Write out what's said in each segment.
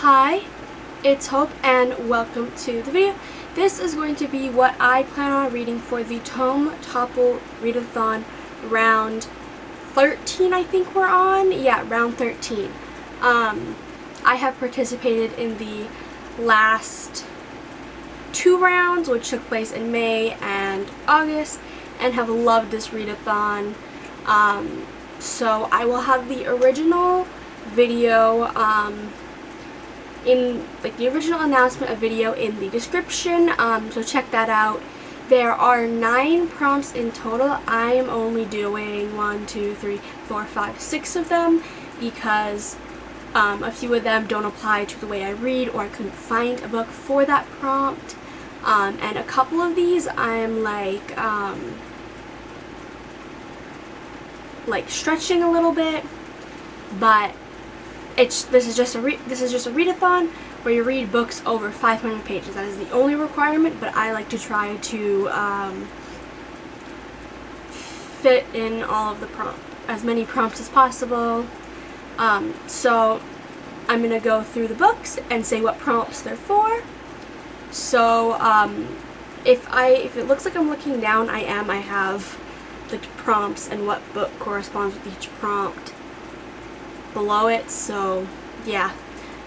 Hi, it's Hope and welcome to the video. This is going to be what I plan on reading for the Tome, Topple, Readathon round 13 I think we're on. Yeah, round 13. I have participated in the last two rounds, which took place in May and August, and have loved this readathon. So I will have the original video in the original announcement of video in the description, so check that out. There are 9 prompts in total. I am only doing 1, 2, 3, 4, 5, 6 of them because a few of them don't apply to the way I read, or I couldn't find a book for that prompt. And a couple of these I'm like stretching a little bit, but this is just a readathon where you read books over 500 pages. That is the only requirement, but I like to try to fit in all of the as many prompts as possible. So I'm gonna go through the books and say what prompts they're for. So if it looks like I'm looking down, I have the prompts and what book corresponds with each prompt below it. So yeah,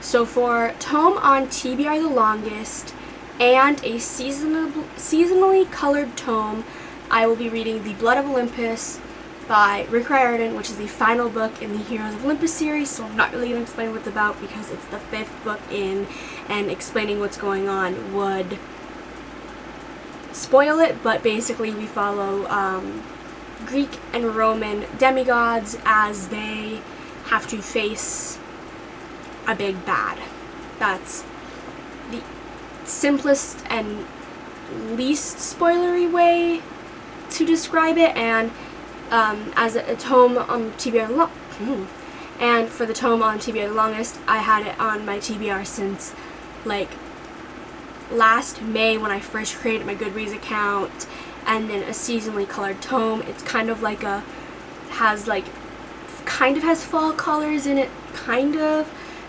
so for Tome on TBR the Longest and a seasonally colored tome, I will be reading The Blood of Olympus by Riordan, which is the final book in the Heroes of Olympus series. So I'm not really going to explain what it's about because it's the 5th book in, and explaining what's going on would spoil it. But basically we follow Greek and Roman demigods as they have to face a big bad. That's the simplest and least spoilery way to describe it. And as a tome on TBR and for the tome on TBR the Longest, I had it on my TBR since like last May when I first created my Goodreads account. And then a seasonally colored tome, it's kind of like has fall colors in it,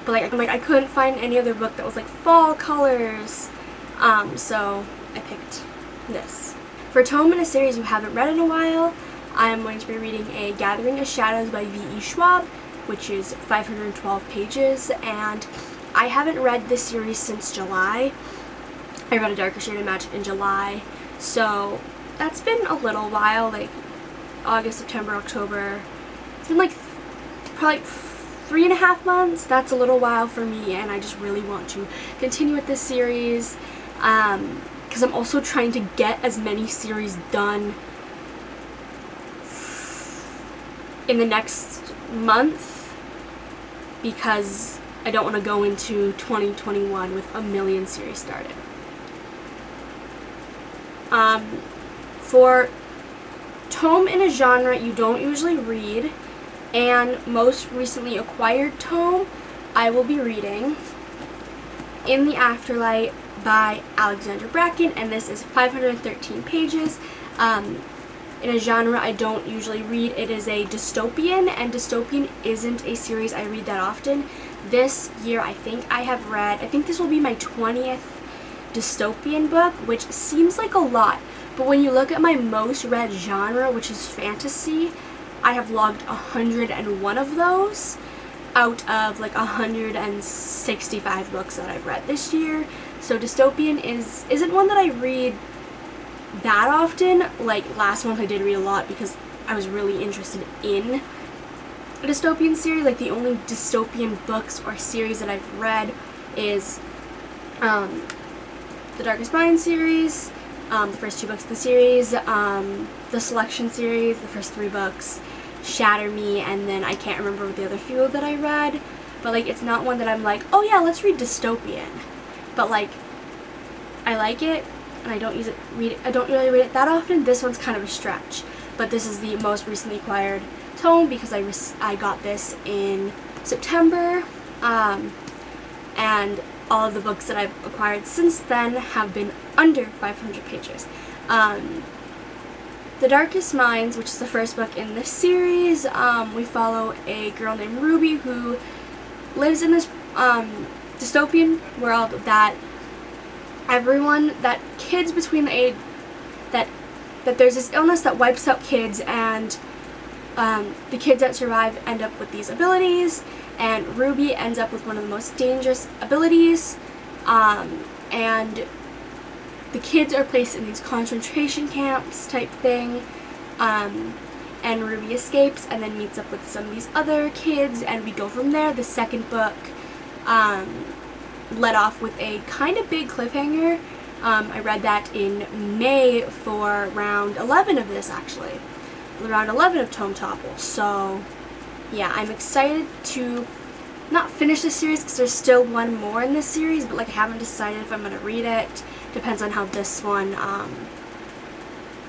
but I couldn't find any other book that was like fall colors, so I picked this. For a tome in a series you haven't read in a while, I'm going to be reading A Gathering of Shadows by V.E. Schwab, which is 512 pages, and I haven't read this series since July. I read A Darker Shade of Magic in July, so that's been a little while, like August, September, October. It's been like probably 3.5 months. That's a little while for me, and I just really want to continue with this series because I'm also trying to get as many series done in the next month because I don't want to go into 2021 with a million series started. For tome in a genre you don't usually read and most recently acquired tome, I will be reading In the Afterlight by Alexandra Bracken, and this is 513 pages. In a genre I don't usually read, it is a dystopian, and dystopian isn't a series I read that often. This year I think this will be my 20th dystopian book, which seems like a lot. But when you look at my most read genre, which is fantasy, I have logged 101 of those out of like 165 books that I've read this year. So dystopian isn't one that I read that often. Like last month I did read a lot because I was really interested in a dystopian series. Like the only dystopian books or series that I've read is the Darkest Mind series, the first 2 books of the series, the Selection series, the first 3 books, Shatter Me, and then I can't remember what the other few that I read, but like it's not one that I'm like, oh yeah, let's read dystopian, but like I like it and I don't really read it that often. This one's kind of a stretch, but this is the most recently acquired tome because I got this in September, and all of the books that I've acquired since then have been under 500 pages. The Darkest Minds, which is the first book in this series, we follow a girl named Ruby who lives in this dystopian world that kids between the age, that there's this illness that wipes out kids, and the kids that survive end up with these abilities, and Ruby ends up with one of the most dangerous abilities, and the kids are placed in these concentration camps type thing, and Ruby escapes and then meets up with some of these other kids, and we go from there. The second book led off with a kind of big cliffhanger. I read that in May for round 11 of this, actually. Round 11 of Tome Topple. So, yeah, I'm excited to not finish the series because there's still one more in this series, but like I haven't decided if I'm going to read it. Depends on how this one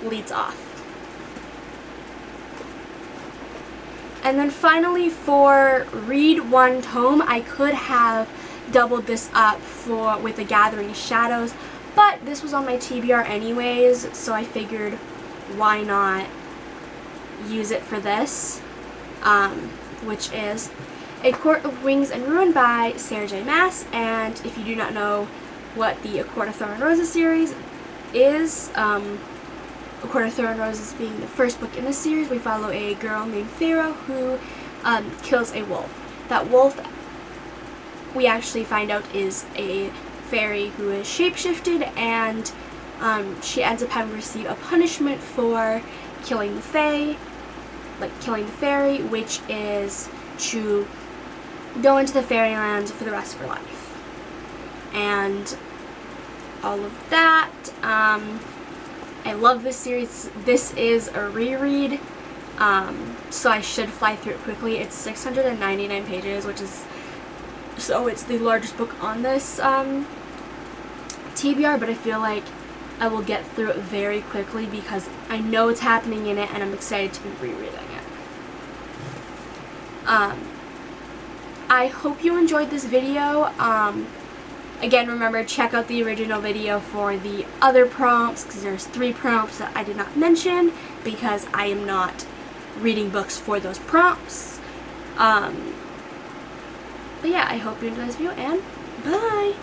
leads off. And then finally for read one tome, I could have doubled this up with A Gathering of Shadows, but this was on my TBR anyways, so I figured why not use it for this, which is A Court of Wings and Ruin by Sarah J. Maas. And if you do not know what the A Court of Thorn and Roses series is, A Court of Thorn and Roses being the first book in the series, we follow a girl named Pharaoh who kills a wolf. That wolf, we actually find out, is a fairy who is shapeshifted, and she ends up having to receive a punishment for killing the fae, like killing the fairy, which is to go into the fairyland for the rest of her life. And all of that. I love this series. This is a reread, so I should fly through it quickly. It's 699 pages, which is, so it's the largest book on this TBR, but I feel like I will get through it very quickly because I know what's happening in it and I'm excited to be rereading it. I hope you enjoyed this video. Again, remember, check out the original video for the other prompts, because there's 3 prompts that I did not mention because I am not reading books for those prompts. But yeah, I hope you enjoyed this video, and bye!